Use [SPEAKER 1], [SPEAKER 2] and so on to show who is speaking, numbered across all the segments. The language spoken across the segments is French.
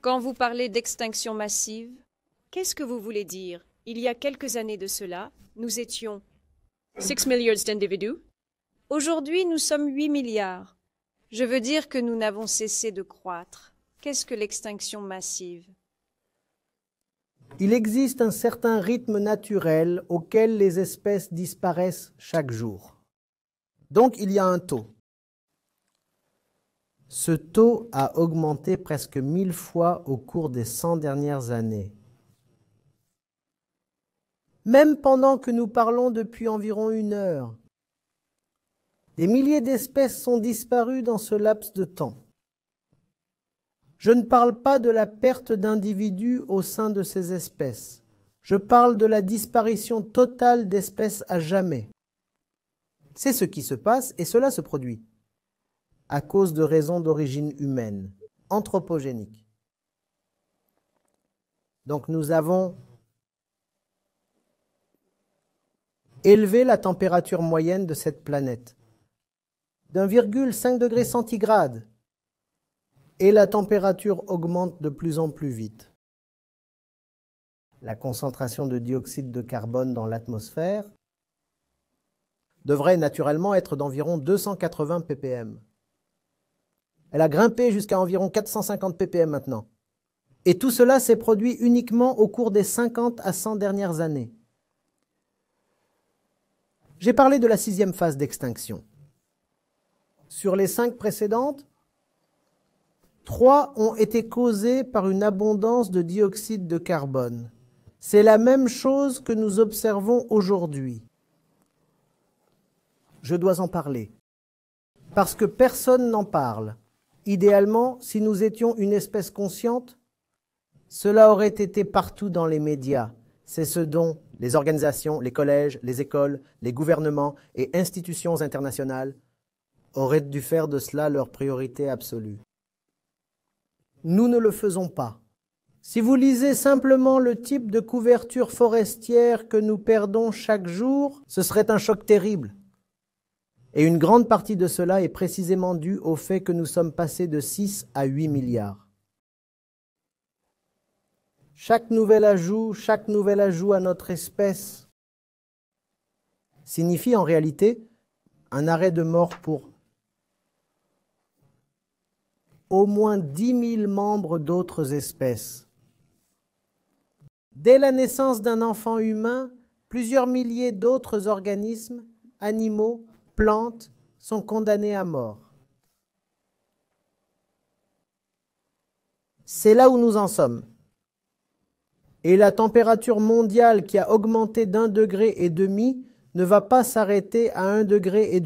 [SPEAKER 1] Quand vous parlez d'extinction massive, qu'est-ce que vous voulez dire? Il y a quelques années de cela, nous étions 6 milliards d'individus. Aujourd'hui, nous sommes 8 milliards. Je veux dire que nous n'avons cessé de croître. Qu'est-ce que l'extinction massive?
[SPEAKER 2] Il existe un certain rythme naturel auquel les espèces disparaissent chaque jour. Donc il y a un taux. Ce taux a augmenté presque 1000 fois au cours des 100 dernières années. Même pendant que nous parlons depuis environ 1 heure, des milliers d'espèces sont disparues dans ce laps de temps. Je ne parle pas de la perte d'individus au sein de ces espèces. Je parle de la disparition totale d'espèces à jamais. C'est ce qui se passe et cela se produit à cause de raisons d'origine humaine, anthropogénique. Donc nous avons élevé la température moyenne de cette planète d'1,5 degré centigrade et la température augmente de plus en plus vite. La concentration de dioxyde de carbone dans l'atmosphère devrait naturellement être d'environ 280 ppm. Elle a grimpé jusqu'à environ 450 ppm maintenant. Et tout cela s'est produit uniquement au cours des 50 à 100 dernières années. J'ai parlé de la 6e phase d'extinction. Sur les 5 précédentes, 3 ont été causées par une abondance de dioxyde de carbone. C'est la même chose que nous observons aujourd'hui. Je dois en parler, parce que personne n'en parle. Idéalement, si nous étions une espèce consciente, cela aurait été partout dans les médias. C'est ce dont les organisations, les collèges, les écoles, les gouvernements et institutions internationales auraient dû faire de cela leur priorité absolue. Nous ne le faisons pas. Si vous lisez simplement le type de couverture forestière que nous perdons chaque jour, ce serait un choc terrible. Et une grande partie de cela est précisément due au fait que nous sommes passés de 6 à 8 milliards. Chaque nouvel ajout à notre espèce signifie en réalité un arrêt de mort pour au moins 10 000 membres d'autres espèces. Dès la naissance d'un enfant humain, plusieurs milliers d'autres organismes, animaux, plantes sont condamnés à mort. C'est là où nous en sommes. Et la température mondiale qui a augmenté d'1,5 degré ne va pas s'arrêter à 1,5 degré,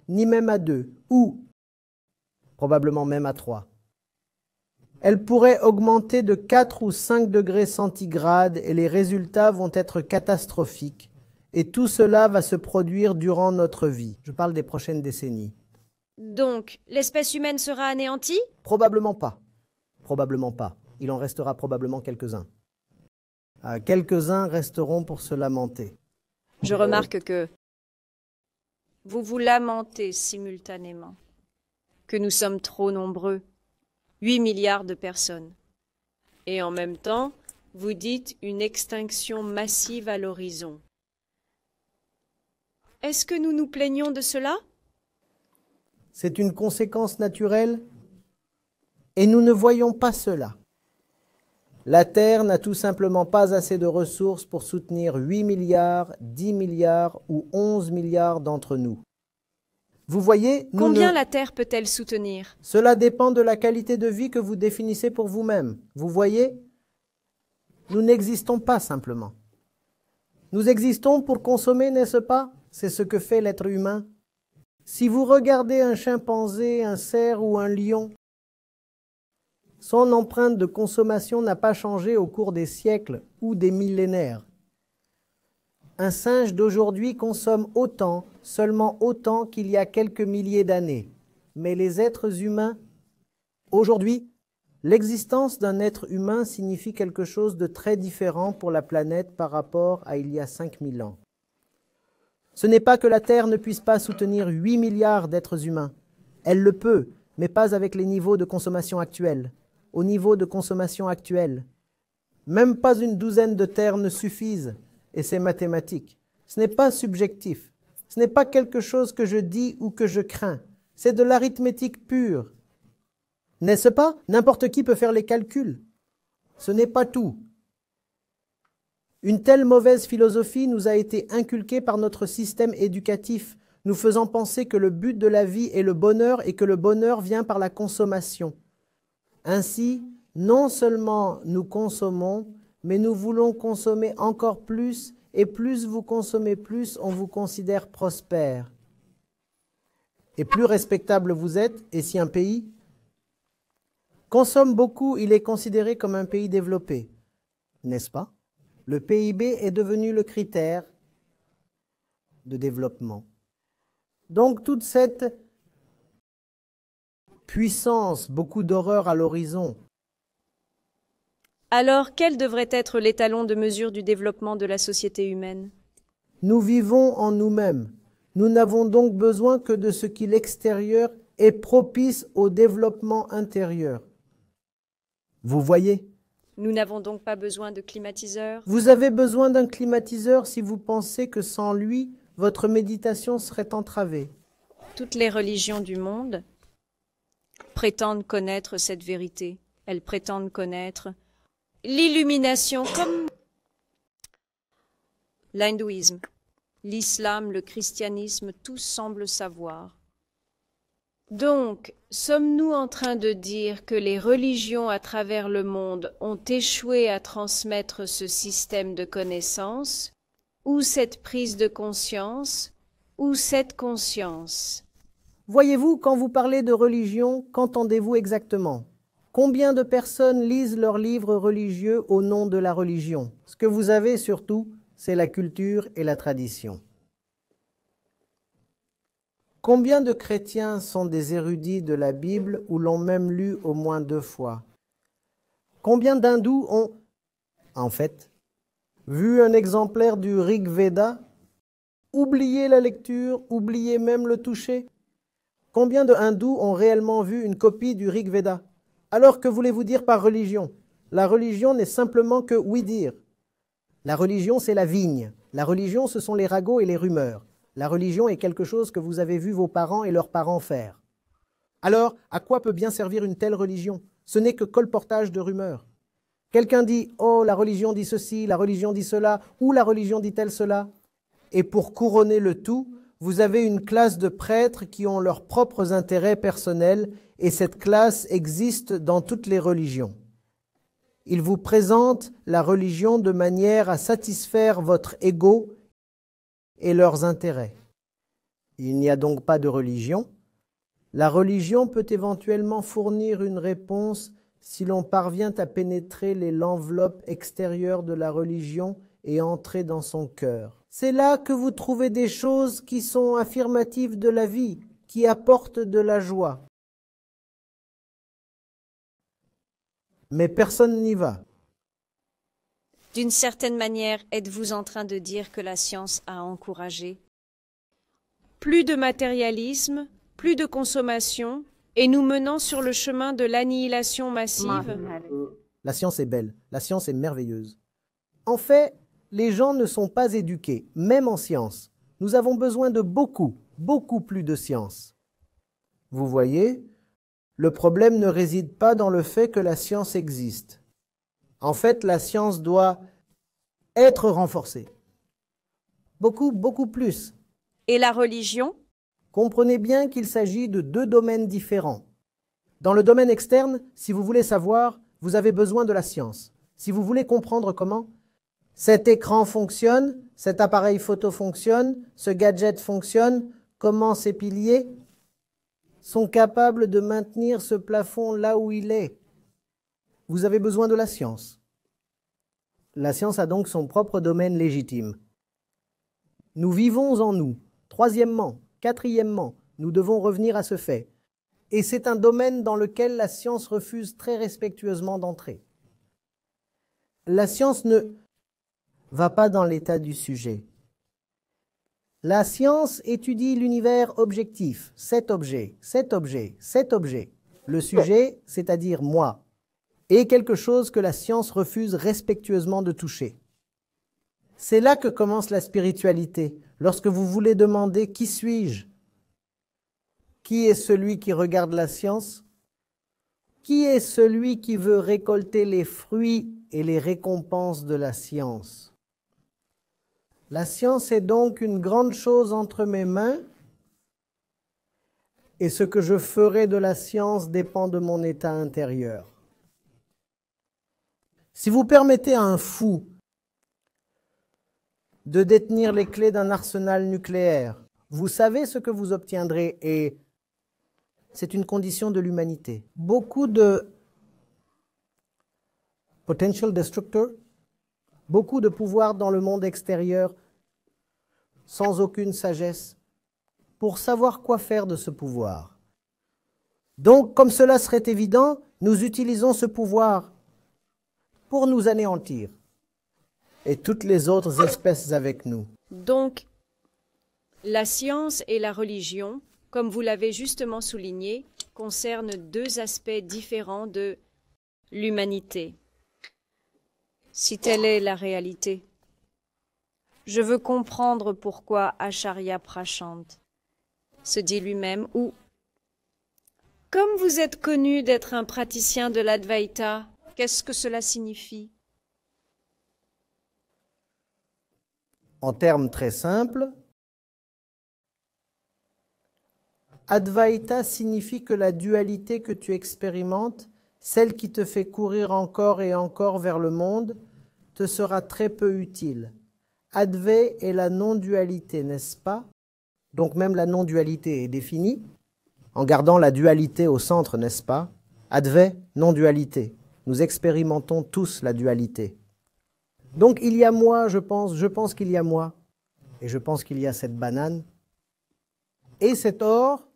[SPEAKER 2] ni même à 2, ou probablement même à 3. Elle pourrait augmenter de 4 ou 5 degrés centigrades et les résultats vont être catastrophiques. Et tout cela va se produire durant notre vie. Je parle des prochaines décennies.
[SPEAKER 1] Donc, l'espèce humaine sera anéantie?
[SPEAKER 2] Probablement pas. Probablement pas. Il en restera probablement quelques-uns. Quelques-uns resteront pour se lamenter.
[SPEAKER 1] Je remarque que vous vous lamentez simultanément, que nous sommes trop nombreux, 8 milliards de personnes. Et en même temps, vous dites une extinction massive à l'horizon. Est-ce que nous nous plaignons de cela?
[SPEAKER 2] C'est une conséquence naturelle et nous ne voyons pas cela. La Terre n'a tout simplement pas assez de ressources pour soutenir 8 milliards, 10 milliards ou 11 milliards d'entre nous. Vous voyez,
[SPEAKER 1] combien la Terre peut-elle soutenir?
[SPEAKER 2] Cela dépend de la qualité de vie que vous définissez pour vous-même. Vous voyez, nous n'existons pas simplement. Nous existons pour consommer, n'est-ce pas? C'est ce que fait l'être humain. Si vous regardez un chimpanzé, un cerf ou un lion, son empreinte de consommation n'a pas changé au cours des siècles ou des millénaires. Un singe d'aujourd'hui consomme autant, seulement autant qu'il y a quelques milliers d'années. Mais les êtres humains, aujourd'hui, l'existence d'un être humain signifie quelque chose de très différent pour la planète par rapport à il y a 5000 ans. Ce n'est pas que la Terre ne puisse pas soutenir 8 milliards d'êtres humains. Elle le peut, mais pas avec les niveaux de consommation actuels. au niveau de consommation actuel. Même pas une douzaine de terres ne suffisent, et c'est mathématique. Ce n'est pas subjectif. Ce n'est pas quelque chose que je dis ou que je crains. C'est de l'arithmétique pure. N'est-ce pas? N'importe qui peut faire les calculs. Ce n'est pas tout. Une telle mauvaise philosophie nous a été inculquée par notre système éducatif, nous faisant penser que le but de la vie est le bonheur et que le bonheur vient par la consommation. Ainsi, non seulement nous consommons, mais nous voulons consommer encore plus, et plus vous consommez plus, on vous considère prospère. Et plus respectable vous êtes, et si un pays consomme beaucoup, il est considéré comme un pays développé, n'est-ce pas? Le PIB est devenu le critère de développement. Donc toute cette puissance, beaucoup d'horreur à l'horizon.
[SPEAKER 1] Alors, quel devrait être l'étalon de mesure du développement de la société humaine?
[SPEAKER 2] Nous vivons en nous-mêmes. Nous n'avons donc besoin que de ce qui l'extérieur est propice au développement intérieur. Vous voyez?
[SPEAKER 1] Nous n'avons donc pas besoin de climatiseurs?
[SPEAKER 2] Vous avez besoin d'un climatiseur si vous pensez que sans lui, votre méditation serait entravée.
[SPEAKER 1] Toutes les religions du monde prétendent connaître cette vérité. Elles prétendent connaître l'illumination comme l'hindouisme, l'islam, le christianisme, tous semblent savoir. Donc, sommes-nous en train de dire que les religions à travers le monde ont échoué à transmettre ce système de connaissances, ou cette prise de conscience, ou cette conscience?
[SPEAKER 2] Voyez-vous, quand vous parlez de religion, qu'entendez-vous exactement? Combien de personnes lisent leurs livres religieux au nom de la religion? Ce que vous avez surtout, c'est la culture et la tradition. Combien de chrétiens sont des érudits de la Bible ou l'ont même lu au moins 2 fois? Combien d'hindous ont, en fait, vu un exemplaire du Rig Veda, oublié la lecture, oublié même le toucher? Combien de hindous ont réellement vu une copie du Rig Veda? Alors que voulez-vous dire par religion? La religion n'est simplement que oui-dire. La religion, c'est la vigne. La religion, ce sont les ragots et les rumeurs. La religion est quelque chose que vous avez vu vos parents et leurs parents faire. Alors, à quoi peut bien servir une telle religion? Ce n'est que colportage de rumeurs. Quelqu'un dit « Oh, la religion dit ceci, la religion dit cela, ou la religion dit-elle cela ?» Et pour couronner le tout, vous avez une classe de prêtres qui ont leurs propres intérêts personnels et cette classe existe dans toutes les religions. Ils vous présentent la religion de manière à satisfaire votre ego et leurs intérêts. Il n'y a donc pas de religion. La religion peut éventuellement fournir une réponse si l'on parvient à pénétrer l'enveloppe extérieure de la religion et entrer dans son cœur. C'est là que vous trouvez des choses qui sont affirmatives de la vie, qui apportent de la joie. Mais personne n'y va.
[SPEAKER 1] D'une certaine manière, êtes-vous en train de dire que la science a encouragé plus de matérialisme, plus de consommation, et nous menant sur le chemin de l'annihilation massive?
[SPEAKER 2] La science est belle, la science est merveilleuse. En fait, les gens ne sont pas éduqués, même en science. Nous avons besoin de beaucoup plus de science. Vous voyez, le problème ne réside pas dans le fait que la science existe. En fait, la science doit être renforcée. Beaucoup plus.
[SPEAKER 1] Et la religion?
[SPEAKER 2] Comprenez bien qu'il s'agit de 2 domaines différents. Dans le domaine externe, si vous voulez savoir, vous avez besoin de la science. Si vous voulez comprendre comment cet écran fonctionne, cet appareil photo fonctionne, ce gadget fonctionne, comment ces piliers sont capables de maintenir ce plafond là où il est. Vous avez besoin de la science. La science a donc son propre domaine légitime. Nous vivons en nous. 3e, 4e, nous devons revenir à ce fait. Et c'est un domaine dans lequel la science refuse très respectueusement d'entrer. La science ne va pas dans l'état du sujet. La science étudie l'univers objectif, cet objet. Le sujet, c'est-à-dire moi. et quelque chose que la science refuse respectueusement de toucher. C'est là que commence la spiritualité, lorsque vous voulez demander « Qui suis-je » ? Qui est celui qui regarde la science ? Qui est celui qui veut récolter les fruits et les récompenses de la science? La science est donc une grande chose entre mes mains, et ce que je ferai de la science dépend de mon état intérieur. Si vous permettez à un fou de détenir les clés d'un arsenal nucléaire, vous savez ce que vous obtiendrez, et c'est une condition de l'humanité. Beaucoup de potential destructors, beaucoup de pouvoir dans le monde extérieur, sans aucune sagesse, pour savoir quoi faire de ce pouvoir. Donc, comme cela serait évident, nous utilisons ce pouvoir pour nous anéantir, et toutes les autres espèces avec nous.
[SPEAKER 1] Donc, la science et la religion, comme vous l'avez justement souligné, concernent deux aspects différents de l'humanité. Si telle est la réalité, je veux comprendre pourquoi Acharya Prashant se dit lui-même, ou comme vous êtes connu d'être un praticien de l'Advaita, qu'est-ce que cela signifie?
[SPEAKER 2] En termes très simples, Advaita signifie que la dualité que tu expérimentes, celle qui te fait courir encore et encore vers le monde, te sera très peu utile. Advait est la non-dualité, n'est-ce pas? Donc même la non-dualité est définie, en gardant la dualité au centre, n'est-ce pas? Advait, non-dualité. Nous expérimentons tous la dualité. Donc il y a moi, je pense qu'il y a moi, et je pense qu'il y a cette banane, et cet or,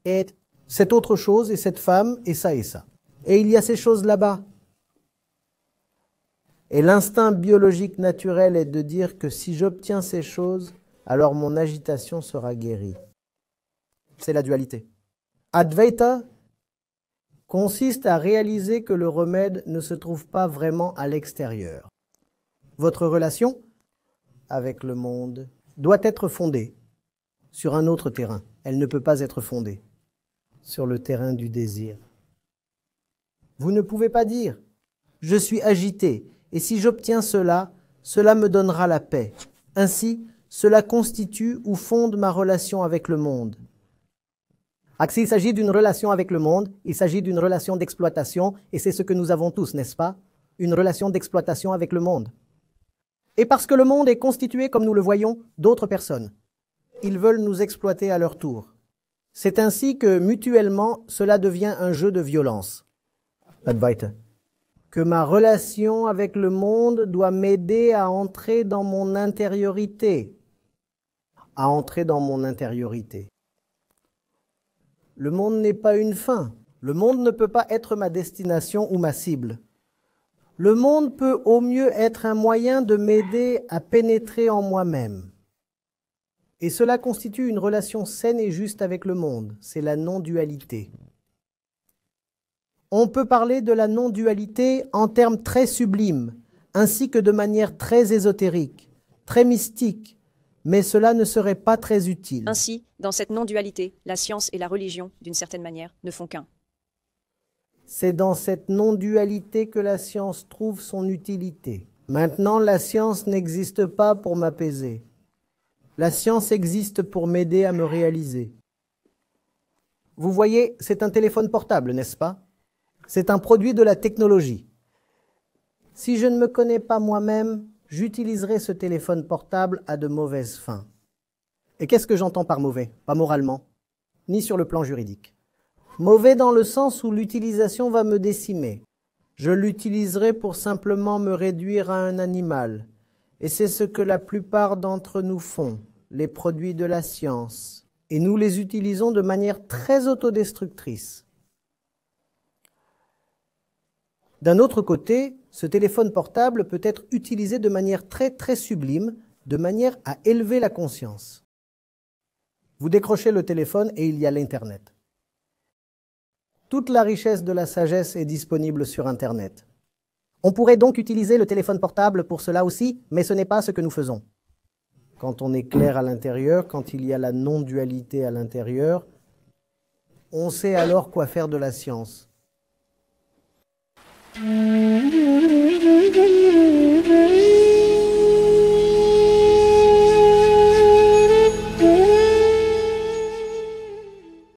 [SPEAKER 2] et cette autre chose, et cette femme, et ça, et ça. Et il y a ces choses là-bas. Et l'instinct biologique naturel est de dire que si j'obtiens ces choses, alors mon agitation sera guérie. C'est la dualité. Advaita consiste à réaliser que le remède ne se trouve pas vraiment à l'extérieur. Votre relation avec le monde doit être fondée sur un autre terrain. Elle ne peut pas être fondée sur le terrain du désir. Vous ne pouvez pas dire « je suis agité et si j'obtiens cela, cela me donnera la paix. Ainsi, cela constitue ou fonde ma relation avec le monde. » S'il s'agit d'une relation avec le monde, il s'agit d'une relation d'exploitation, et c'est ce que nous avons tous, n'est-ce pas? Une relation d'exploitation avec le monde. Et parce que le monde est constitué, comme nous le voyons, d'autres personnes, ils veulent nous exploiter à leur tour. C'est ainsi que, mutuellement, cela devient un jeu de violence. Advaita. Que ma relation avec le monde doit m'aider à entrer dans mon intériorité. À entrer dans mon intériorité. Le monde n'est pas une fin. Le monde ne peut pas être ma destination ou ma cible. Le monde peut au mieux être un moyen de m'aider à pénétrer en moi-même. Et cela constitue une relation saine et juste avec le monde. C'est la non-dualité. On peut parler de la non-dualité en termes très sublimes, ainsi que de manière très ésotérique, très mystique, mais cela ne serait pas très utile.
[SPEAKER 1] Ainsi, dans cette non-dualité, la science et la religion, d'une certaine manière, ne font qu'un.
[SPEAKER 2] C'est dans cette non-dualité que la science trouve son utilité. Maintenant, la science n'existe pas pour m'apaiser. La science existe pour m'aider à me réaliser. Vous voyez, c'est un téléphone portable, n'est-ce pas? C'est un produit de la technologie. Si je ne me connais pas moi-même, j'utiliserai ce téléphone portable à de mauvaises fins. Et qu'est-ce que j'entends par mauvais? Pas moralement, ni sur le plan juridique. Mauvais dans le sens où l'utilisation va me décimer. Je l'utiliserai pour simplement me réduire à un animal. Et c'est ce que la plupart d'entre nous font, les produits de la science. Et nous les utilisons de manière très autodestructrice. D'un autre côté, ce téléphone portable peut être utilisé de manière très très sublime, de manière à élever la conscience. Vous décrochez le téléphone et il y a l'Internet. Toute la richesse de la sagesse est disponible sur Internet. On pourrait donc utiliser le téléphone portable pour cela aussi, mais ce n'est pas ce que nous faisons. Quand on est clair à l'intérieur, quand il y a la non-dualité à l'intérieur, on sait alors quoi faire de la science.